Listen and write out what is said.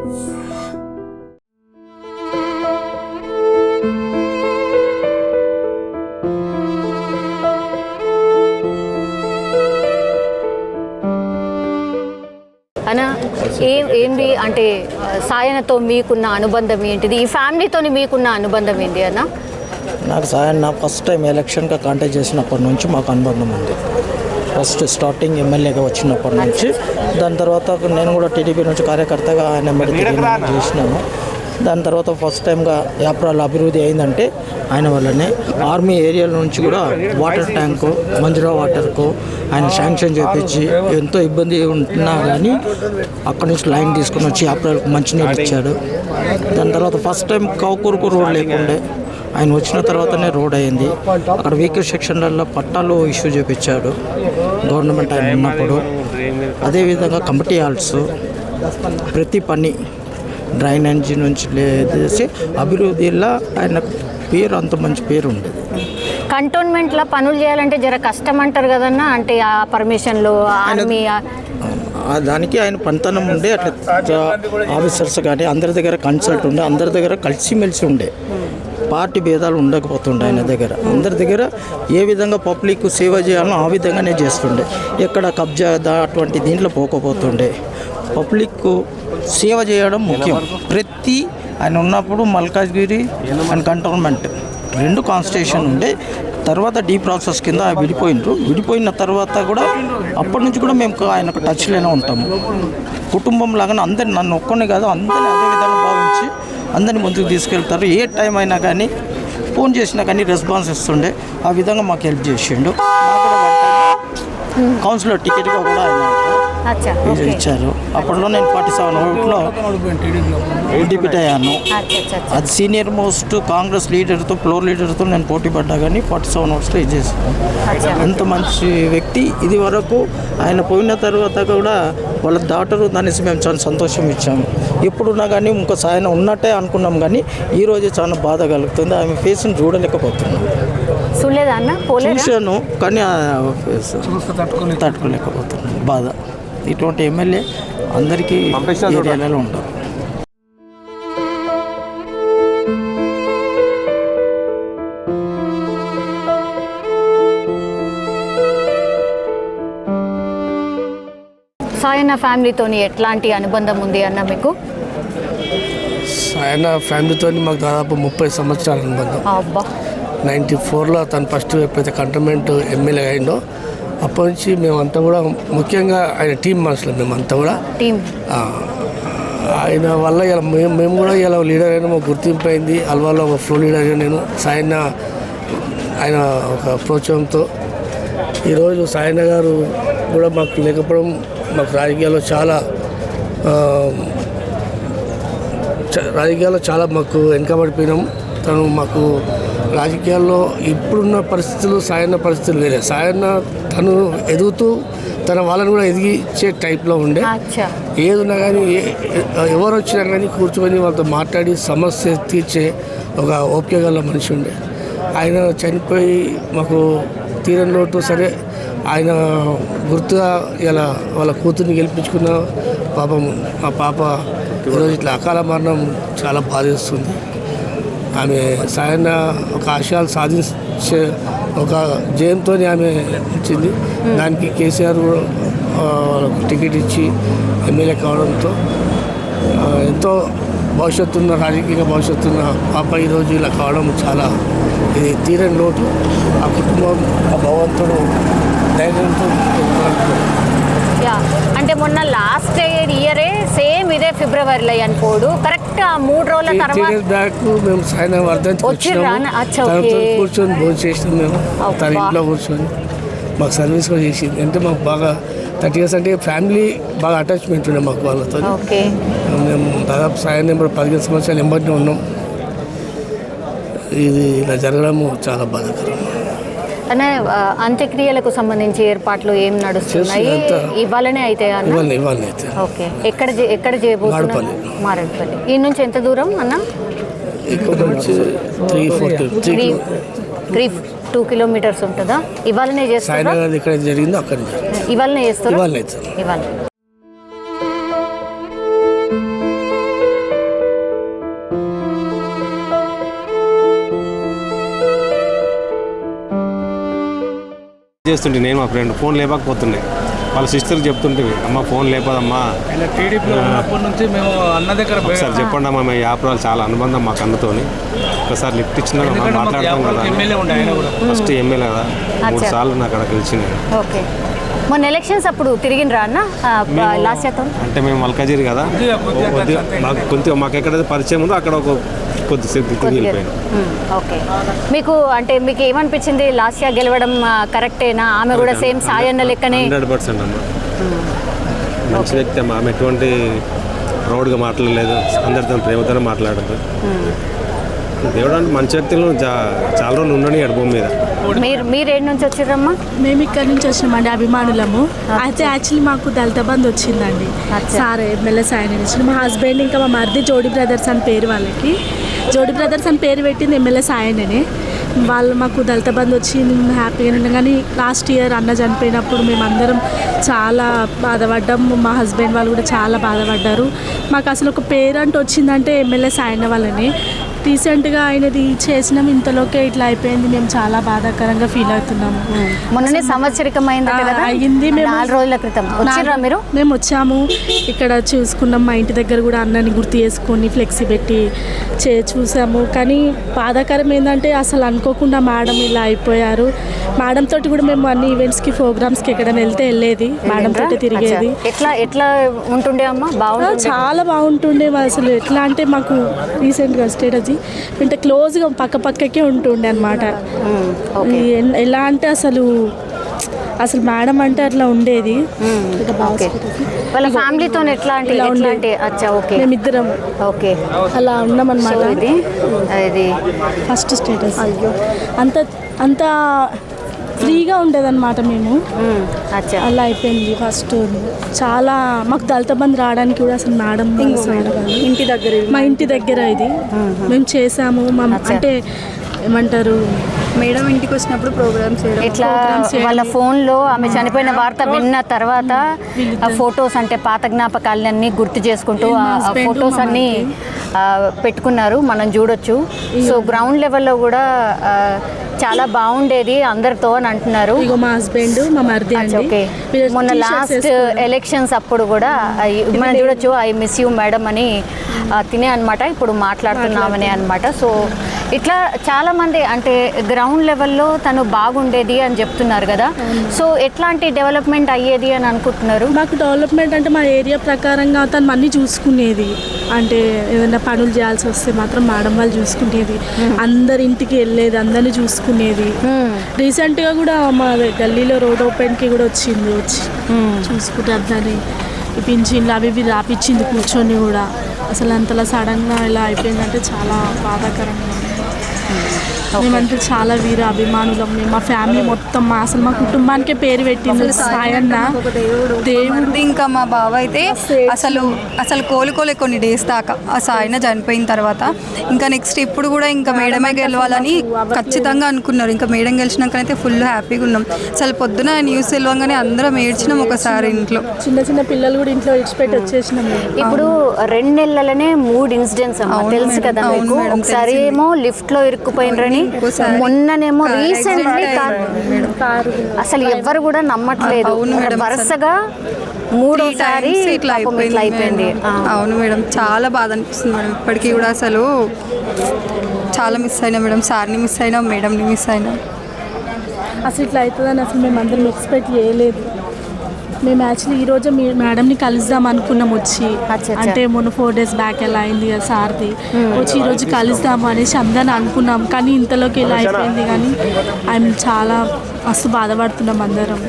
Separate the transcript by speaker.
Speaker 1: అన్న ఏంటి అంటే సాయనతో మీకున్న అనుబంధం ఏంటిది, ఈ ఫ్యామిలీతో మీకున్న అనుబంధం ఏంటి అన్న?
Speaker 2: నాకు సాయన్న ఫస్ట్ టైం ఎలక్షన్గా కాంటాక్ట్ చేసినప్పటి నుంచి మాకు అనుబంధం ఉంది. ఫస్ట్ స్టార్టింగ్ ఎమ్మెల్యేగా వచ్చినప్పటి నుంచి, దాని తర్వాత నేను కూడా టీడీపీ నుంచి కార్యకర్తగా ఆయన చేసినాను. దాని తర్వాత ఫస్ట్ టైంగా యాప్రాల అభివృద్ధి అయిందంటే ఆయన వల్లనే. ఆర్మీ ఏరియాల నుంచి కూడా వాటర్ ట్యాంకు, మంజురా వాటర్కు ఆయన శాంక్షన్ చేయించి ఎంతో ఇబ్బంది ఉంటున్నా కానీ అక్కడి నుంచి లైన్ తీసుకుని వచ్చి యాప్రాలకు మంచినీళ్ళు ఇచ్చాడు. దాని తర్వాత ఫస్ట్ టైం కౌకూరుకు రోడ్ లేకుండే, ఆయన వచ్చిన తర్వాతనే రోడ్ అయింది. అక్కడ వీకర్ సెక్షన్లలో పట్టాలు ఇష్యూ చేయించాడు గవర్నమెంట్ ఆయన ఉన్నప్పుడు. అదేవిధంగా కమిటీ హాల్స్ ప్రతి పని డ్రైనేజీ నుంచి లేదేసి అభివృద్ధిలో ఆయన పేరు అంత మంచి పేరు ఉండేది.
Speaker 1: కంటోన్మెంట్లో పనులు చేయాలంటే జర కష్టం అంటారు కదన్నా, అంటే ఆ పర్మిషన్లు ఆర్మీ
Speaker 2: దానికి ఆయన పనితనం ఉండే. అట్లా ఆఫీసర్స్ కానీ అందరి దగ్గర కన్సల్ట్ ఉండే, అందరి దగ్గర కలిసిమెలిసి ఉండే, పార్టీ భేదాలు ఉండకపోతుండే ఆయన దగ్గర. అందరి దగ్గర ఏ విధంగా పబ్లిక్ సేవ చేయాలో ఆ విధంగానే చేస్తుండే. ఎక్కడ కబ్జా అటువంటి దీంట్లో పోకపోతుండే. పబ్లిక్ సేవ చేయడం ముఖ్యం. ప్రతి ఆయన ఉన్నప్పుడు మల్కాజ్గిరి అండ్ కంటోన్మెంట్ రెండు కాన్స్టిట్యూషన్ ఉండే. తర్వాత డీ ప్రాసెస్ కింద విడిపోయినారు. విడిపోయిన తర్వాత కూడా అప్పటి నుంచి కూడా మేము ఆయనకు టచ్లోనే ఉంటాము. కుటుంబం లాగానే అందరిని, నన్ను ఒక్కనే కాదు అందరినీ అదే విధంగా భావించి అందరినీ ముందుకు తీసుకెళ్తారు. ఏ టైం అయినా కానీ ఫోన్ చేసినా కానీ రెస్పాన్స్ ఇస్తుండే. ఆ విధంగా మాకు హెల్ప్ చేసిండు. కౌన్సిలర్ టికెట్గా కూడా ఆయన ఇచ్చారు. అప్పట్లో నేను 47 ఓట్లో డిప్యూటీ అయ్యాను. అది సీనియర్ మోస్ట్ కాంగ్రెస్ లీడర్తో, ఫ్లోర్ లీడర్తో నేను పోటీ పడ్డా కానీ 47 ఓట్స్లో ఇది చేశాను. అంత మంచి వ్యక్తి. ఇది వరకు ఆయన పోయిన తర్వాత కూడా వాళ్ళ డాటరు దానిసి మేము చాలా సంతోషం ఇచ్చాము. ఎప్పుడున్నా కానీ ఇంకో ఆయన ఉన్నట్టే అనుకున్నాం కానీ ఈరోజు చాలా బాధ కలుగుతుంది. ఆమె ఫేస్ని చూడలేకపోతున్నాం. చూశాను కానీ తట్టుకోలేకపోతున్నాను బాధ. ఇటువంటి ఎమ్మెల్యే అందరికీ ఏరియాలలో ఉంటారు.
Speaker 1: సాయన ఫ్యామిలీతో ఎట్లాంటి అనుబంధం ఉంది అన్న మీకు?
Speaker 3: సాయన ఫ్యామిలీతో మాకు దాదాపు 30 సంవత్సరాల అనుబంధం. 94లో తను ఫస్ట్ ఎప్పుడైతే కంటోన్మెంట్ ఎమ్మెల్యే అయిందో అప్పటి నుంచి మేమంతా కూడా, ముఖ్యంగా ఆయన టీం మనుషులు మేమంతా కూడా. ఆయన వల్ల ఇలా మేము కూడా ఇలా లీడర్ అయినా మాకు గుర్తింపు అయింది. అల్వాలో ఒక ఫ్లో లీడర్ అయినా నేను. సాయన్న ఆయన ఒక ప్రోత్సాహంతో ఈరోజు సాయన్న గారు కూడా మాకు లేకపోవడం, మాకు రాజకీయాల్లో చాలా మాకు వెనకబడిపోయినాం. తను మాకు రాజకీయాల్లో ఇప్పుడున్న పరిస్థితులు, సాయన్న పరిస్థితులు వేరే. సాయన్న తను ఎదుగుతూ తన వాళ్ళని కూడా ఎదిగించే టైప్లో ఉండే. ఏదున్నా కానీ ఎవరు వచ్చినా కానీ కూర్చొని వాళ్ళతో మాట్లాడి సమస్య తీర్చే ఒక ఓపిక గల మనిషి ఉండే. ఆయన చనిపోయి మాకు తీరని లోటు. సరే, ఆయన గుర్తుగా ఇలా వాళ్ళ కూతుర్ని గెలిపించుకున్న పాపం మా పాప ఈరోజు ఇట్లా అకాల మరణం చాలా బాధేస్తుంది. ఆమె సాయన్న ఒక ఆశయాలు సాధించే ఒక జయంతో ఆమె ఇచ్చింది. దానికి కేసీఆర్ వాళ్ళకు టికెట్ ఇచ్చి ఎమ్మెల్యే కావడంతో ఎంతో భవిష్యత్తున్న, రాజకీయ భవిష్యత్తున్న పాప ఈరోజు ఇలా కావడం చాలా ఇది తీరని లోటు. ఆ కుటుంబం, ఆ భగవంతుడు ధైర్యంతో.
Speaker 1: అంటే మొన్న లాస్ట్ ఇయరే సేమ్ ఇదే ఫిబ్రవరిలో అనుకోడు కరెక్ట్. ఆ 3 రోజుల తర్వాత
Speaker 3: బ్యాక్ మేము సాయన వర్ధంతి కూర్చొని భోజనం చేసినాం. మేము తన ఇంట్లో కూర్చొని మాకు సర్వీస్ కూడా చేసింది. అంటే మాకు బాగా 30 years అంటే ఫ్యామిలీ బాగా అటాచ్మెంట్ ఉండే మాకు వాళ్ళతో. మేము దాదాపు సాయం నెంబర్ 15 సంవత్సరాలు ఎంబడినే ఉన్నాం. ఇది ఇలా జరగడము చాలా బాధాకరం.
Speaker 1: అనే అంత్యక్రియలకు సంబంధించి ఏర్పాట్లు ఏం నడుస్తున్నాయి? ఇవ్వాలనే అయితే ఓకే. ఎక్కడ చేయబోతున్నారు? మారేడుపల్లి. ఈ నుంచి ఎంత దూరం అన్న? 2 kilometers ఉంటుందా? ఇవాళనే చేస్తారా? ఇవాళనే చేస్తారా? ఇవాళ
Speaker 4: చేస్తుంటే నేను మా ఫ్రెండ్ ఫోన్ లేపకపోతుండే, వాళ్ళ సిస్టర్కి చెప్తుంటే అమ్మ ఫోన్ లేపదమ్మా,
Speaker 5: టీడీపీలో ఉన్నప్పటి నుంచి మేము అన్న దగ్గర
Speaker 4: ఒకసారి చెప్పండి అమ్మా, మేము యాప్రాలు చాలా అనుబంధం మాకు అన్నతోని, ఒకసారి లిఫ్ట్ ఇచ్చినా మాట్లాడతాం కదా.
Speaker 5: ఎమ్మెల్యే ఉండే ఆయన కూడా
Speaker 4: ఫస్ట్ ఎమ్మెల్యే కదా, 3 సార్లు నాకు అక్కడ గెలిచింది.
Speaker 1: ఓకే, మొన్న ఎలక్షన్స్ అప్పుడు తిరిగినరా అన్న లాస్ట్ ఇయర్తో?
Speaker 4: అంటే మేము మల్కాజిరి కదా, కొద్దిగా మాకు కొంచెం మాకు ఎక్కడైతే పరిచయం ఉందో అక్కడ ఒక కొద్దిసేపు వెళ్ళిపోయాను.
Speaker 1: ఓకే, మీకు అంటే మీకు ఏమనిపించింది లాస్ట్ ఇయర్ గెలవడం కరెక్టేనా? ఆమె కూడా సేమ్ సాయన్న లెక్కనే
Speaker 4: 100% అమ్మ, మంచి వ్యక్తి అమ్మ. ఆమె ఎటువంటి ప్రౌడ్గా మాట్లాడలేదు, అందరితో ప్రేమతోనే మాట్లాడదు. దేవుడు అంటే మంచి వ్యక్తులు చాలా రోజులు ఉండని భూమి మీద.
Speaker 1: మీరు ఏడు నుంచి వచ్చారమ్మా?
Speaker 6: మేము ఇక్కడ నుంచి వచ్చినామండి, అభిమానులము. అయితే యాక్చువల్లీ మాకు దళిత బంధు వచ్చిందండి, సార్ ఎమ్మెల్యే సాయం ఇచ్చింది. మా హస్బెండ్ ఇంకా మా మరిది జోడి బ్రదర్స్ అని పేరు, వాళ్ళకి జోడి బ్రదర్స్ అని పేరు పెట్టింది ఎమ్మెల్యే సాయననే. వాళ్ళు మాకు దళిత బంధు వచ్చి మేము హ్యాపీగా ఉన్నాం. కానీ లాస్ట్ ఇయర్ అన్న చనిపోయినప్పుడు మేమందరం చాలా బాధపడ్డాం, మా హస్బెండ్ వాళ్ళు కూడా చాలా బాధపడ్డారు. మాకు అసలు ఒక పేరు అంటూ వచ్చిందంటే ఎమ్మెల్యే సాయన్న వాళ్ళని. రీసెంట్గా ఆయనది చేసినాం, ఇంతలోకే ఇట్లా అయిపోయింది. మేము చాలా బాధాకరంగా ఫీల్ అవుతున్నాము.
Speaker 1: మొన్ననే సంవత్సరికమైంది
Speaker 6: అయ్యింది. మేము
Speaker 1: 4 రోజుల క్రితం వచ్చిర్రా మీరు?
Speaker 6: మేము వచ్చాము, ఇక్కడ చూసుకున్నాం. మా ఇంటి దగ్గర కూడా అన్నని గుర్తు చేసుకొని ఫ్లెక్సీ పెట్టి చూసాము. కానీ బాధాకరం ఏంటంటే అసలు అనుకోకుండా మేడం ఇలా అయిపోయారు. మేడం తోటి కూడా మేము అన్ని ఈవెంట్స్కి ప్రోగ్రామ్స్కి ఎక్కడైనా వెళ్ళేది, మేడం తోటి తిరిగేది.
Speaker 1: ఎట్లా ఉంటుండే అమ్మా? బాగుంది,
Speaker 6: చాలా బాగుంటుండే. అసలు ఎట్లా అంటే మాకు రీసెంట్గా స్టేటస్ ఇంత క్లోజ్గా పక్కకే ఉంటుండే అనమాట. ఎలా అంటే అసలు మేడం అంటే అట్లా ఉండేది.
Speaker 1: వాళ్ళ ఫ్యామిలీతో ఎట్లా అంటే
Speaker 6: మేమిద్దరం
Speaker 1: ఓకే
Speaker 6: అలా ఉన్నామన్నమాట.
Speaker 1: ఇది
Speaker 6: ఫస్ట్ స్టేటస్ అంత ఫ్రీగా ఉండేదన్నమాట. మేము అలా అయిపోయింది. ఫస్ట్ చాలా మాకు దళిత బంధు రావడానికి కూడా అసలు మేడం ఇంటి దగ్గర, మా ఇంటి దగ్గర ఇది మేము చేసాము. అంటే ఏమంటారు,
Speaker 7: మేడం ఇంటికి వచ్చినప్పుడు ప్రోగ్రామ్స్
Speaker 1: ఇట్లా వాళ్ళ ఫోన్లో ఆమె చనిపోయిన వార్త విన్న తర్వాత ఫొటోస్, అంటే పాత జ్ఞాపకాలన్నీ గుర్తు చేసుకుంటూ ఆ ఫొటోస్ అన్నీ పెట్టుకున్నారు, మనం చూడొచ్చు. సో గ్రౌండ్ లెవెల్లో కూడా చాలా బాగుండేది అందరితో అని అంటున్నారు.
Speaker 6: మా హస్బెండ్, మా మరిది.
Speaker 1: ఓకే, మొన్న లాస్ట్ ఎలక్షన్స్ అప్పుడు కూడా మనం చూడొచ్చు, ఐ మిస్ యూ మేడం అని తినే అనమాట, ఇప్పుడు మాట్లాడుతున్నామని అనమాట. సో ఇట్లా చాలామంది అంటే గ్రౌండ్ లెవెల్లో తను బాగుండేది అని చెప్తున్నారు కదా. సో ఎట్లాంటి డెవలప్మెంట్ అయ్యేది అని అనుకుంటున్నారు?
Speaker 6: మాకు డెవలప్మెంట్ అంటే మా ఏరియా ప్రకారంగా తను అన్నీ చూసుకునేది. అంటే ఏదైనా పనులు చేయాల్సి వస్తే మాత్రం మేడం వాళ్ళు చూసుకునేది, అందరి ఇంటికి వెళ్ళేది, అందరినీ చూసుకునేది. రీసెంట్గా కూడా మా గల్లీలో రోడ్ ఓపెన్కి కూడా వచ్చి చూసుకుంటే అందరినీ పింఛన్లు అవి ఇవి రాపిచ్చింది కూర్చొని కూడా. అసలు అంతలా సడన్గా ఇలా అయిపోయిందంటే చాలా బాధాకరంగా ఉంది. మేమంతా చాలా వీర అభిమానులం. మేము మా ఫ్యామిలీ మొత్తం అసలు మా కుటుంబానికే పేరు పెట్టింది సాయన్న దేవుడు.
Speaker 7: ఇంకా మా బావ అయితే అసలు కోలుకోలే కొన్ని డేస్ దాకా ఆ సాయన చనిపోయిన తర్వాత. ఇంకా నెక్స్ట్ ఇప్పుడు కూడా ఇంకా మేడమే గెలవాలని ఖచ్చితంగా అనుకున్నారు. ఇంకా మేడం గెలిచినాకనైతే ఫుల్ హ్యాపీగా ఉన్నాం. అసలు పొద్దున న్యూస్ తెలియగానే అందరం ఏడ్చినాం ఒకసారి. ఇంట్లో
Speaker 6: చిన్న పిల్లలు కూడా ఇంట్లో విడిచిపెట్టి వచ్చేసినాం.
Speaker 1: ఇప్పుడు 2 నెలలనే 3 ఇన్సిడెంట్స్ అమ్మా, తెలుసు కదా మీకు. ఒకసారి ఏమో లిఫ్ట్ లో ఇరుక్కుపోయినరని, మొన్ననేమో రీసెంట్లీ అసలు ఎవ్వరు కూడా నమ్మట్లేదు, వరుసగా 3సారి ఇట్లా అయిపోయింది.
Speaker 7: అవును మేడం, చాలా బాధ అనిపిస్తుంది మేడం. ఇప్పటికీ కూడా అసలు చాలా మిస్ అయినా మేడం. సార్ని మిస్ అయినా, మేడంని మిస్ అయినా.
Speaker 6: అసలు ఇట్లా అవుతుందని అసలు మేము అందరం ఎక్స్పెక్ట్ చేయలేదు. మేము యాక్చువల్లీ ఈరోజు మేడంని కలుద్దాం అనుకున్నాం వచ్చి. అంటే మొన్న 4 days బ్యాక్ ఎలా అయింది కదా సార్ది, వచ్చి ఈరోజు కలుద్దాము అనేసి అందరిని అనుకున్నాం. కానీ ఇంతలోకి ఇలా అయిపోయింది. కానీ ఆయన చాలా మస్తు బాధపడుతున్నాం అందరం.